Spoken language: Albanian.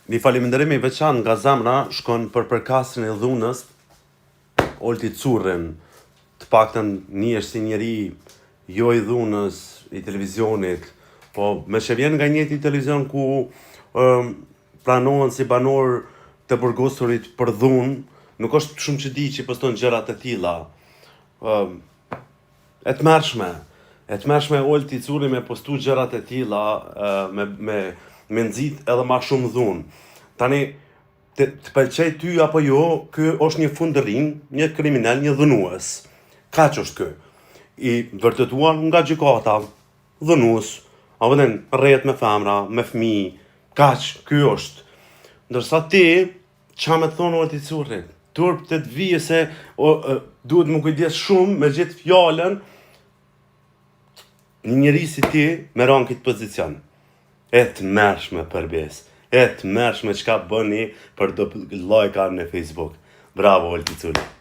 Një faleminderim i veçantë nga zemra shkon për përkastrin e dhunës Olti Currin, të paktën njihesh si njeri jo i dhunës, i televizionit, po me që vjen nga njëti televizion ku pranohen si banor të burgosurit për dhunë, nuk është shumë që di që i poston gjërat e tilla. E tmerrshme Olti Curri me postu gjërat e tilla, me nxit edhe ma shumë dhunë. Tani, të pëlqej ty apo jo, ky është një fundërin, një kriminal, një dhunues. Kaq është ky. I vërtetuar nga gjykata, dhunues, a vëden rrjet me femra, me fëmijë, kaq, ky është. Ndërsa ti, ç'a më thon Olti Curri? Turp të vije se duhet më kujdes shumë me gjithë fjalën një njeri si ti me ran këtë pozicion. E tmerrshme përbes. E tmerrshme çka bëni për do lajka në Facebook. Bravo Olti Curri.